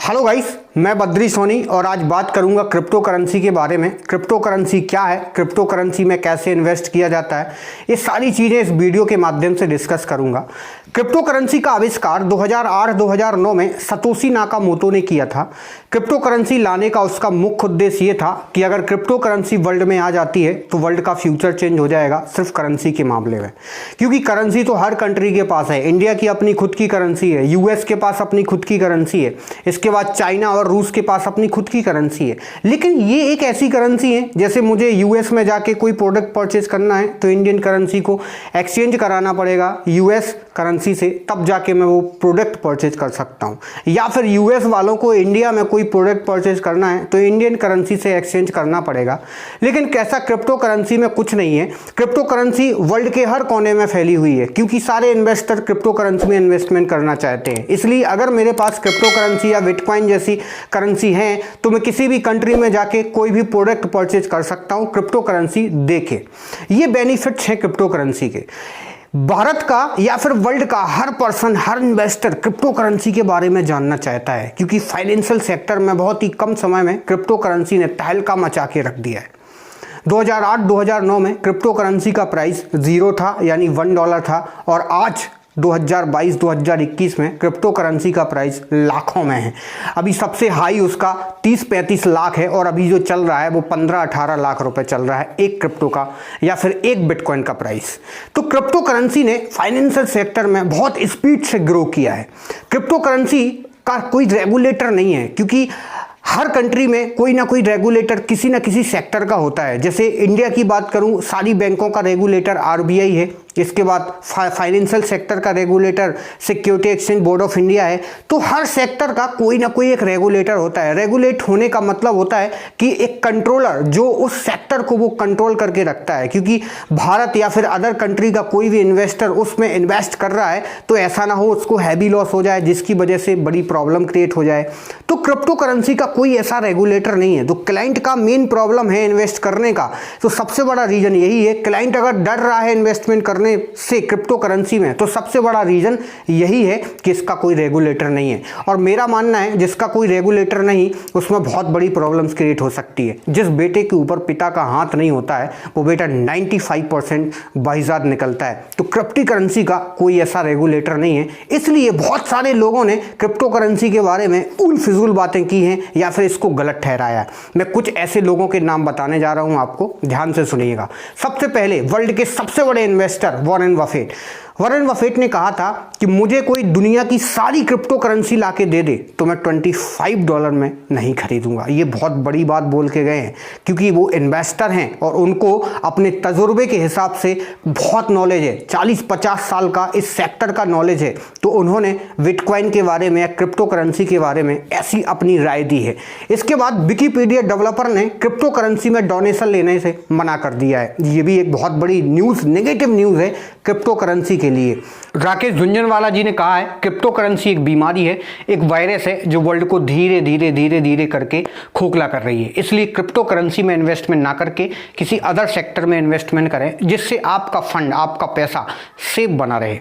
Hello guys, मैं बद्री सोनी और आज बात करूंगा क्रिप्टो करेंसी के बारे में। क्रिप्टो करेंसी क्या है, क्रिप्टो करेंसी में कैसे इन्वेस्ट किया जाता है, ये सारी चीज़ें इस वीडियो के माध्यम से डिस्कस करूंगा। क्रिप्टो करेंसी का आविष्कार 2008-2009 में सतोशी नाकामोटो ने किया था। क्रिप्टो करेंसी लाने का उसका मुख्य उद्देश्य ये था कि अगर क्रिप्टो करेंसी वर्ल्ड में आ जाती है तो वर्ल्ड का फ्यूचर चेंज हो जाएगा सिर्फ करेंसी के मामले में, क्योंकि करेंसी तो हर कंट्री के पास है। इंडिया की अपनी खुद की करेंसी है, यूएस के पास अपनी खुद की करेंसी है, इसके बाद चाइना और रूस के पास अपनी खुद की करेंसी है। लेकिन ये एक ऐसी करेंसी है, जैसे मुझे यूएस में जाके कोई प्रोडक्ट परचेज करना है तो इंडियन करेंसी को एक्सचेंज कराना पड़ेगा यूएस करेंसी से, तब जाके मैं वो प्रोडक्ट परचेज कर सकता हूँ। या फिर यूएस वालों को इंडिया में कोई प्रोडक्ट परचेज करना है तो इंडियन करेंसी से एक्सचेंज करना पड़ेगा। लेकिन कैसा क्रिप्टो करेंसी में कुछ नहीं है। क्रिप्टो करेंसी वर्ल्ड के हर कोने में फैली हुई है, क्योंकि सारे इन्वेस्टर क्रिप्टो करेंसी में इन्वेस्टमेंट करना चाहते हैं। इसलिए अगर मेरे पास क्रिप्टो करेंसी या बिटकॉइन जैसी करेंसी है तो मैं किसी भी कंट्री में जाके कोई भी प्रोडक्ट परचेज कर सकता हूं क्रिप्टो करेंसी देके। ये बेनिफिट्स है क्रिप्टो करेंसी के। भारत का या फिर वर्ल्ड का हर पर्सन, हर इन्वेस्टर क्रिप्टो करेंसी के बारे में जानना चाहता है, क्योंकि फाइनेंशियल सेक्टर में बहुत ही कम समय में क्रिप्टो करेंसी ने तहलका मचा के रख दिया है। 2008-2009 में क्रिप्टो करेंसी का प्राइस $0 था, यानी $1 था, और आज 2022-2021 में क्रिप्टो करेंसी का प्राइस लाखों में है। अभी सबसे हाई उसका 30-35 लाख है और अभी जो चल रहा है वो 15-18 लाख रुपए चल रहा है एक क्रिप्टो का या फिर एक बिटकॉइन का प्राइस। तो क्रिप्टो करेंसी ने फाइनेंशियल सेक्टर में बहुत स्पीड से ग्रो किया है। क्रिप्टो करेंसी का कोई रेगुलेटर नहीं है, क्योंकि हर कंट्री में कोई ना कोई रेगुलेटर किसी ना किसी सेक्टर का होता है। जैसे इंडिया की बात करूं, सारी बैंकों का रेगुलेटर आरबीआई है। इसके बाद फाइनेंशियल सेक्टर का regulator security exchange board of India है। तो हर सेक्टर का कोई ना कोई एक रेगुलेटर होता है। रेगुलेट होने का मतलब होता है कि एक कंट्रोलर जो उस सेक्टर को वो कंट्रोल करके रखता है, क्योंकि भारत या फिर अदर कंट्री का कोई भी इन्वेस्टर उसमें इन्वेस्ट कर रहा है तो ऐसा ना हो उसको हैवी लॉस हो जाए, जिसकी वजह से बड़ी प्रॉब्लम क्रिएट हो जाए। तो क्रिप्टो करेंसी का कोई ऐसा रेगुलेटर नहीं है। तो क्लाइंट का मेन प्रॉब्लम है इन्वेस्ट करने का, तो सबसे बड़ा रीजन यही है। क्लाइंट अगर डर रहा है इन्वेस्टमेंट करने से क्रिप्टो करेंसी में, तो सबसे बड़ा रीजन यही है कि इसका कोई रेगुलेटर नहीं है। और मेरा मानना है जिसका कोई रेगुलेटर नहीं उसमें बहुत बड़ी प्रॉब्लम्स क्रिएट हो सकती है। जिस बेटे के ऊपर पिता का हाथ नहीं होता है वो बेटा 95% बाइजाद निकलता है। तो क्रिप्टो करेंसी का कोई ऐसा रेगुलेटर नहीं है। इसलिए बहुत सारे लोगों ने क्रिप्टो करेंसी के बारे में उल फिजूल बातें की हैं या फिर इसको गलत ठहराया है। मैं कुछ ऐसे लोगों के नाम बताने जा रहा हूं, आपको ध्यान से सुनिएगा। सबसे पहले वर्ल्ड के सबसे बड़े investor Warren Buffett. Warren Buffett ने कहा था कि मुझे कोई दुनिया की सारी क्रिप्टो करेंसी लाके दे दे तो मैं $25 में नहीं खरीदूंगा। ये बहुत बड़ी बात बोल के गए हैं, क्योंकि वो इन्वेस्टर हैं और उनको अपने तजुर्बे के हिसाब से बहुत नॉलेज है। 40-50 साल का इस सेक्टर का नॉलेज है। तो उन्होंने बिटकॉइन के बारे में या क्रिप्टो करेंसी के बारे में ऐसी अपनी राय दी है। इसके बाद विकिपीडिया डेवलपर ने क्रिप्टो करेंसी में डोनेशन लेने से मना कर दिया है। ये भी एक बहुत बड़ी न्यूज़, नेगेटिव न्यूज़ है क्रिप्टो करेंसी के लिए। राकेश झुंझुनवाला जी ने कहा है क्रिप्टो करेंसी एक बीमारी है, एक वायरस है जो वर्ल्ड को धीरे धीरे धीरे धीरे करके खोखला कर रही है। इसलिए क्रिप्टो करेंसी में इन्वेस्टमेंट ना करके किसी अदर सेक्टर में इन्वेस्टमेंट करें, जिससे आपका फंड, आपका पैसा सेफ बना रहे।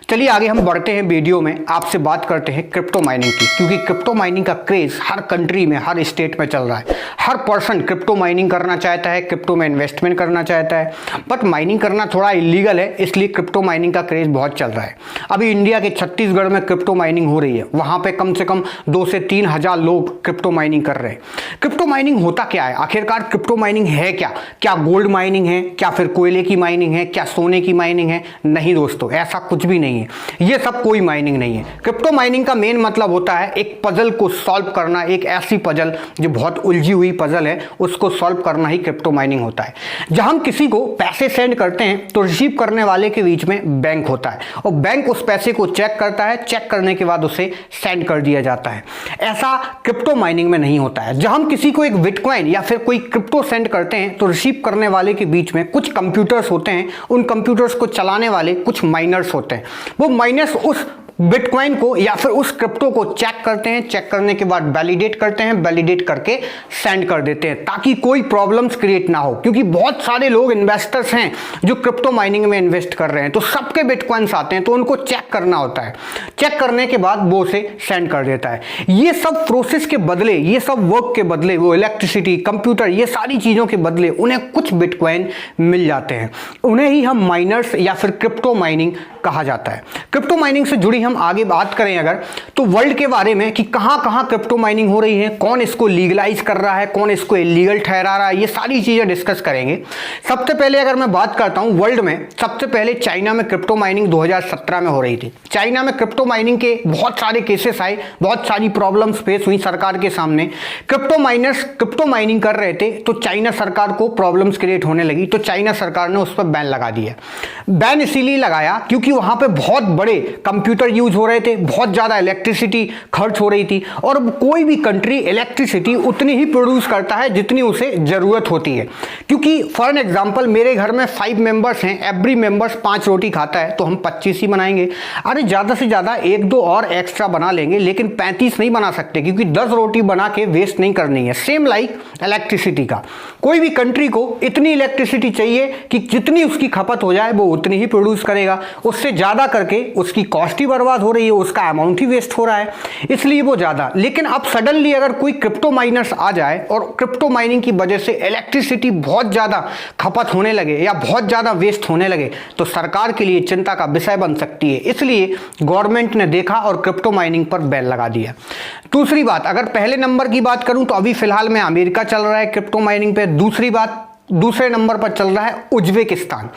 चलिए आगे हम बढ़ते हैं वीडियो में। आपसे बात करते हैं क्रिप्टो माइनिंग की, क्योंकि क्रिप्टो माइनिंग का क्रेज हर कंट्री में, हर स्टेट में चल रहा है। हर पर्सन क्रिप्टो माइनिंग करना चाहता है, क्रिप्टो में इन्वेस्टमेंट करना चाहता है। बट माइनिंग करना थोड़ा इलीगल है, इसलिए क्रिप्टो माइनिंग का क्रेज बहुत चल रहा है। अभी इंडिया के छत्तीसगढ़ में क्रिप्टो माइनिंग हो रही है। वहां पे कम से कम 2 से 3 हजार लोग क्रिप्टो माइनिंग कर रहे हैं। क्रिप्टो माइनिंग होता क्या है आखिरकार? क्रिप्टो माइनिंग है क्या? क्या गोल्ड माइनिंग है? क्या फिर कोयले की माइनिंग है? क्या सोने की माइनिंग है? नहीं दोस्तों, ऐसा कुछ भी नहीं है। ये सब कोई माइनिंग नहीं है। क्रिप्टो माइनिंग का मेन मतलब होता है एक पजल को सॉल्व करना। एक ऐसी पजल जो बहुत उलझी हुई पजल है, उसको सॉल्व करना ही क्रिप्टो माइनिंग होता है। जब हम किसी को पैसे सेंड करते हैं तो रिसीव करने वाले के बीच में बैंक होता है और बैंक उस पैसे को चेक करता है। चेक करने के बाद उसे सेंड कर दिया जाता है। ऐसा क्रिप्टो माइनिंग में नहीं होता है। जब हम किसी को एक बिटकॉइन या फिर कोई क्रिप्टो सेंड करते हैं तो रिसीव करने वाले के बीच में कुछ कंप्यूटर्स होते हैं। उन कंप्यूटर्स को चलाने वाले कुछ माइनर्स होते हैं। वो माइनर्स उस बिटकॉइन को या फिर उस क्रिप्टो को चेक करते हैं, चेक करने के बाद वैलिडेट करते हैं, वैलिडेट करके सेंड कर देते हैं ताकि कोई प्रॉब्लम्स क्रिएट ना हो। क्योंकि बहुत सारे लोग इन्वेस्टर्स हैं जो क्रिप्टो माइनिंग में इन्वेस्ट कर रहे हैं, तो सबके बिटकॉइंस आते हैं, तो उनको चेक करना होता है। चेक करने के बाद वो उसे सेंड कर देता है। ये सब प्रोसेस के बदले, ये सब वर्क के बदले, वो इलेक्ट्रिसिटी, कंप्यूटर, ये सारी चीज़ों के बदले उन्हें कुछ बिटकॉइन मिल जाते हैं। उन्हें ही हम माइनर्स या फिर क्रिप्टो माइनिंग कहा जाता है। क्रिप्टो माइनिंग से जुड़ी हम आगे बात करें अगर, तो वर्ल्ड के बारे में कि कहां कहां क्रिप्टो माइनिंग हो रही है, कौन इसको लीगलाइज कर रहा है, कौन इसको इलीगल ठहरा रहा है, ये सारी चीजें डिस्कस करेंगे। सबसे पहले अगर मैं बात करता हूं वर्ल्ड में, सबसे पहले चाइना में क्रिप्टो माइनिंग 2017 में हो रही थी। चाइना में क्रिप्टो माइनिंग के बहुत सारे केसेस आए, बहुत सारी प्रॉब्लम्स फेस हुई सरकार के सामने। क्रिप्टो माइनर्स क्रिप्टो माइनिंग कर रहे थे तो चाइना सरकार को प्रॉब्लम्स क्रिएट होने लगी, तो चाइना सरकार ने उस पर बैन लगा दिया। बैन इसीलिए लगाया क्योंकि वहां पे बहुत बड़े कंप्यूटर यूज हो रहे थे, बहुत ज्यादा इलेक्ट्रिसिटी खर्च हो रही थी, और कोई भी कंट्री इलेक्ट्रिसिटी उतनी ही प्रोड्यूस करता है जितनी उसे जरूरत होती है। क्योंकि फॉर एन एग्जांपल मेरे घर में 5 मेंबर्स हैं, एवरी मेंबर्स 5 रोटी खाता है, तो हम 25 ही बनाएंगे। अरे ज्यादा से ज्यादा 1-2 और एक्स्ट्रा बना लेंगे, लेकिन 35 नहीं बना सकते क्योंकि 10 रोटी बना के वेस्ट नहीं करनी है। सेम लाइक इलेक्ट्रिसिटी का, कोई भी कंट्री को इतनी इलेक्ट्रिसिटी चाहिए कि जितनी उसकी खपत हो जाए वो उतनी ही प्रोड्यूस करेगा, उससे ज्यादा करके उसकी कॉस्ट ही बर्बाद हो रही है, उसका अमाउंट ही वेस्ट हो रहा है, इसलिए वो ज्यादा। लेकिन अब सडनली अगर कोई क्रिप्टो माइनर्स आ जाए और क्रिप्टो माइनिंग की वजह से इलेक्ट्रिसिटी बहुत ज्यादा खपत होने लगे या बहुत ज्यादा वेस्ट होने लगे, तो सरकार के लिए चिंता का विषय बन सकती है। इसलिए गवर्नमेंट ने देखा और क्रिप्टो माइनिंग पर बैन लगा दिया। दूसरी बात, अगर पहले नंबर की बात करूं तो अभी फिलहाल में अमेरिका चल रहा है क्रिप्टो माइनिंग पे। दूसरे नंबर पर चल रहा है उज्बेकिस्तान।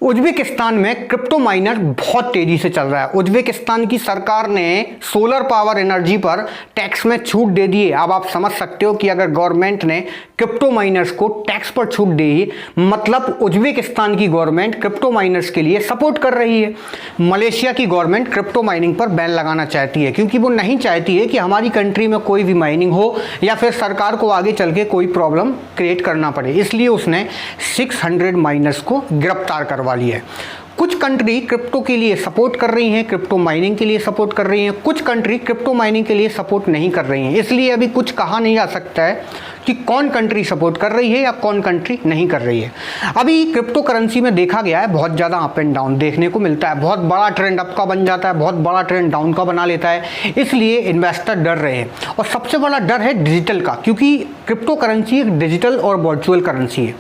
उज्बेकिस्तान में क्रिप्टो माइनर बहुत तेजी से चल रहा है। उज्बेकिस्तान की सरकार ने सोलर पावर एनर्जी पर टैक्स में छूट दे दी है। अब आप समझ सकते हो कि अगर गवर्नमेंट ने क्रिप्टो माइनर्स को टैक्स पर छूट दी, मतलब उज्बेकिस्तान की गवर्नमेंट क्रिप्टो माइनर्स के लिए सपोर्ट कर रही है। मलेशिया की गवर्नमेंट क्रिप्टो माइनिंग पर बैन लगाना चाहती है क्योंकि वो नहीं चाहती है कि हमारी कंट्री में कोई भी माइनिंग हो या फिर सरकार को आगे चल के कोई प्रॉब्लम क्रिएट करना पड़े, इसलिए उसने 600 माइनर्स को गिरफ्तार करवा लिया है। कुछ कंट्री क्रिप्टो के लिए सपोर्ट कर रही हैं, क्रिप्टो माइनिंग के लिए सपोर्ट कर रही हैं, कुछ कंट्री क्रिप्टो माइनिंग के लिए सपोर्ट नहीं कर रही हैं। इसलिए अभी कुछ कहा नहीं जा सकता है कि कौन कंट्री सपोर्ट कर रही है या कौन कंट्री नहीं कर रही है। अभी क्रिप्टो करेंसी में देखा गया है बहुत ज़्यादा अप एंड डाउन देखने को मिलता है। बहुत बड़ा ट्रेंड अप का बन जाता है, बहुत बड़ा ट्रेंड डाउन का बना लेता है, इसलिए इन्वेस्टर डर रहे हैं। और सबसे बड़ा डर है डिजिटल का, क्योंकि क्रिप्टो करेंसी एक डिजिटल और वर्चुअल करेंसी है।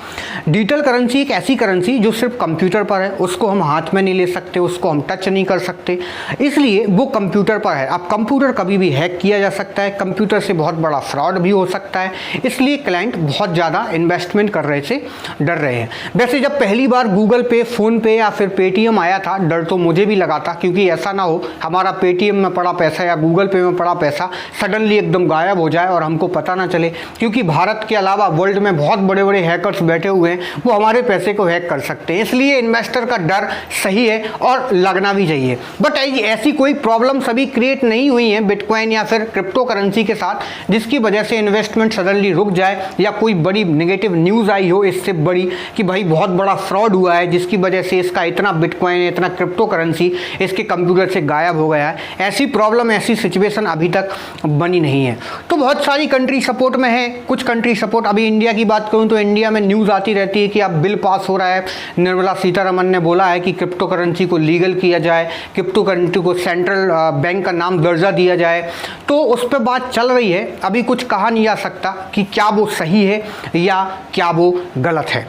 डिजिटल करेंसी एक ऐसी करेंसी जो सिर्फ कंप्यूटर पर है, उसको हम हाथ में नहीं ले सकते, उसको हम टच नहीं कर सकते, इसलिए वो कंप्यूटर पर है। अब कंप्यूटर कभी भी हैक किया जा सकता है, कंप्यूटर से बहुत बड़ा फ्रॉड भी हो सकता है, इसलिए क्लाइंट बहुत ज़्यादा इन्वेस्टमेंट कर रहे से डर रहे हैं। वैसे जब पहली बार गूगल पे, फ़ोन पे या फिर पेटीएम आया था, डर तो मुझे भी लगा था, क्योंकि ऐसा ना हो हमारा पेटीएम में पड़ा पैसा या गूगल पे में पड़ा पैसा सडनली एकदम गायब हो जाए और हमको पता ना चले, क्योंकि भारत के अलावा वर्ल्ड में बहुत बड़े बड़े हैकर्स बैठे हुए हैं, वो हमारे पैसे को हैक कर सकते हैं। इसलिए इन्वेस्टर का डर सही है और लगना भी चाहिए। बट ऐसी कोई प्रॉब्लम अभी क्रिएट नहीं हुई है बिटकॉइन या फिर क्रिप्टो करेंसी के साथ जिसकी वजह से इन्वेस्टमेंट सडनली रुक जाए या कोई बड़ी नेगेटिव न्यूज़ आई हो इससे बड़ी कि भाई बहुत बड़ा फ्रॉड हुआ है जिसकी वजह से इसका इतना बिटकॉइन, इतना क्रिप्टो करेंसी इसके कंप्यूटर से गायब हो गया है। ऐसी प्रॉब्लम, ऐसी सिचुएशन अभी तक बनी नहीं है। तो बहुत सारी कंट्री सपोर्ट में है, कुछ कंट्री सपोर्ट। अभी इंडिया की बात करूं तो इंडिया में न्यूज़ आती रहती है कि अब बिल पास हो रहा है, निर्मला सीतारमन ने बोला है कि क्रिप्टो करेंसी को लीगल किया जाए, क्रिप्टो करेंसी को सेंट्रल बैंक का नाम दर्जा दिया जाए, तो उस पर बात चल रही है। अभी कुछ कहा नहीं जा सकता कि क्या वो सही है या क्या वो गलत है।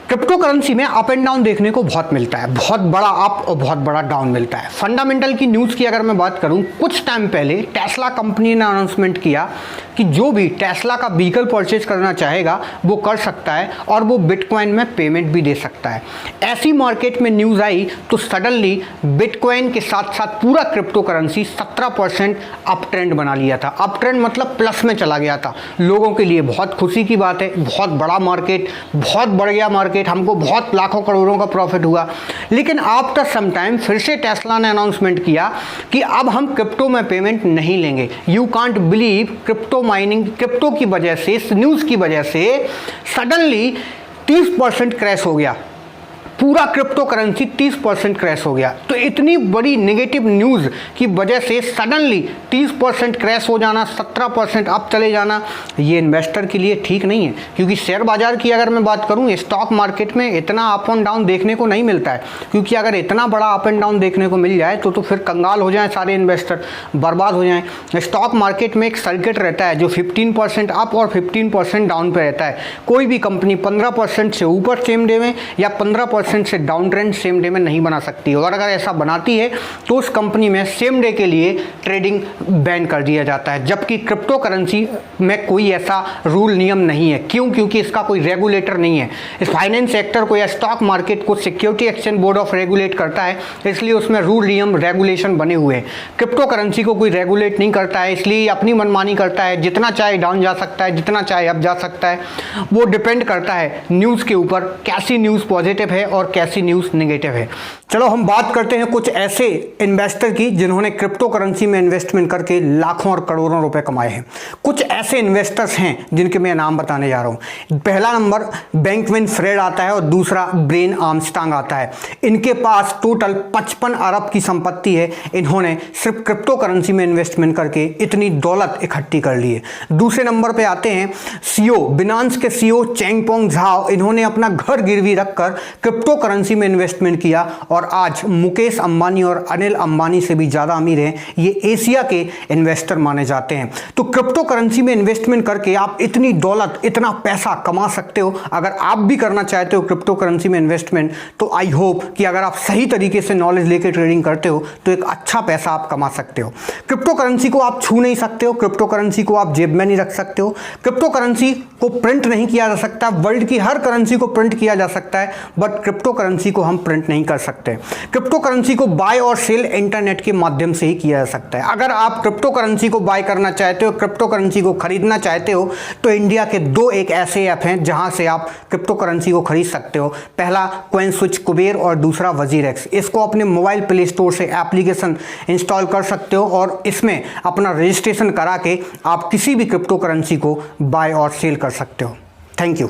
क्रिप्टो करेंसी में अप एंड डाउन देखने को बहुत मिलता है, बहुत बड़ा अप और बहुत बड़ा डाउन मिलता है। फंडामेंटल की न्यूज़ की अगर मैं बात करूं, कुछ टाइम पहले टेस्ला कंपनी ने अनाउंसमेंट किया कि जो भी टेस्ला का व्हीकल परचेज करना चाहेगा वो कर सकता है और वो बिटकॉइन में पेमेंट भी दे सकता है। ऐसी मार्केट में न्यूज़ आई तो सडनली बिटकॉइन के साथ साथ पूरा क्रिप्टो करेंसी 17% अप ट्रेंड बना लिया था। अप ट्रेंड मतलब प्लस में चला गया था। लोगों के लिए बहुत खुशी की बात है, बहुत बड़ा मार्केट, बहुत बढ़ गया मार्केट, हमको बहुत लाखों करोड़ों का प्रॉफिट हुआ। लेकिन आफ्टर सम टाइम फिर से टेस्ला ने अनाउंसमेंट किया कि अब हम क्रिप्टो में पेमेंट नहीं लेंगे। You can't believe, crypto mining, crypto की वजह से, इस न्यूज़ की वजह से सडनली 30% क्रैश हो गया। पूरा क्रिप्टो करेंसी 30% क्रैश हो गया। तो इतनी बड़ी नेगेटिव न्यूज़ की वजह से सडनली 30% क्रैश हो जाना, 17% अप चले जाना, ये इन्वेस्टर के लिए ठीक नहीं है। क्योंकि शेयर बाजार की अगर मैं बात करूँ, स्टॉक मार्केट में इतना अप एंड डाउन देखने को नहीं मिलता है। क्योंकि अगर इतना बड़ा अप एंड डाउन देखने को मिल जाए तो फिर कंगाल हो जाए सारे इन्वेस्टर, बर्बाद हो जाएं। स्टॉक मार्केट में एक सर्किट रहता है जो 15% अप और 15% डाउन पे रहता है। कोई भी कंपनी 15% से ऊपर सेम डे में या 15% से डाउन ट्रेंड सेम डे में नहीं बना सकती, और अगर ऐसा बनाती है तो उस कंपनी में सेम डे के लिए ट्रेडिंग बैन कर दिया जाता है। जबकि क्रिप्टो करेंसी में कोई ऐसा रूल नियम नहीं है। क्यों? क्योंकि इसका कोई रेगुलेटर नहीं है। इस फाइनेंस सेक्टर को या स्टॉक मार्केट को security exchange board of regulate करता है, इसलिए उसमें रूल नियम रेगुलेशन बने हुए हैं। क्रिप्टो करेंसी को कोई रेगुलेट नहीं करता है, इसलिए अपनी मनमानी करता है। जितना चाहे डाउन जा सकता है, जितना चाहे अप जा सकता है। वो डिपेंड करता है न्यूज़ के ऊपर, कैसी न्यूज़ पॉजिटिव है और कैसी न्यूज़ नेगेटिव है। चलो हम बात करते हैं कुछ ऐसे इन्वेस्टर की जिन्होंने क्रिप्टो करेंसी में इन्वेस्टमेंट करके लाखों और करोड़ों रुपए कमाए हैं। कुछ ऐसे इन्वेस्टर्स हैं जिनके मैं नाम बताने जा रहा हूं। पहला नंबर बैंकमैन फ्रेड आता है और दूसरा ब्रेन आर्मस्ट्रांग आता है। इनके पास टोटल 55 अरब की संपत्ति है। इन्होंने सिर्फ क्रिप्टो करेंसी में इन्वेस्टमेंट करके इतनी दौलत इकट्ठी कर ली है। दूसरे नंबर पे आते हैं सीईओ, बिनांस के सीईओ चेंगपोंग झाओ। इन्होंने अपना घर गिरवी रखकर क्रिप्टो करेंसी में इन्वेस्टमेंट किया और आज मुकेश अंबानी और अनिल अंबानी से भी ज़्यादा अमीर हैं। ये एशिया के इन्वेस्टर माने जाते हैं। तो क्रिप्टो करेंसी में इन्वेस्टमेंट करके आप इतनी दौलत, इतना पैसा कमा सकते हो। अगर आप भी करना चाहते हो क्रिप्टो करेंसी में इन्वेस्टमेंट, तो आई होप कि अगर आप सही तरीके से नॉलेज लेकर ट्रेडिंग करते हो तो एक अच्छा पैसा आप कमा सकते हो। क्रिप्टो करेंसी को आप छू नहीं सकते हो, क्रिप्टो करेंसी को आप जेब में नहीं रख सकते हो, क्रिप्टो करेंसी को प्रिंट नहीं किया जा सकता। वर्ल्ड की हर करेंसी को प्रिंट किया जा सकता है, बट क्रिप्टो करेंसी को हम प्रिंट नहीं कर सकते। क्रिप्टो करेंसी को बाय और सेल इंटरनेट के माध्यम से ही किया जा सकता है। अगर आप क्रिप्टो करेंसी को बाय करना चाहते हो, क्रिप्टो करेंसी को खरीदना चाहते हो, तो इंडिया के दो एक ऐसे ऐप हैं जहां से आप क्रिप्टो करेंसी को खरीद सकते हो। पहला कॉइन स्विच कुबेर और दूसरा वजीरेक्स। इसको अपने मोबाइल प्ले स्टोर से एप्लीकेशन इंस्टॉल कर सकते हो और इसमें अपना रजिस्ट्रेशन करा के आप किसी भी क्रिप्टो करेंसी को बाय और सेल कर सकते हो। Thank you.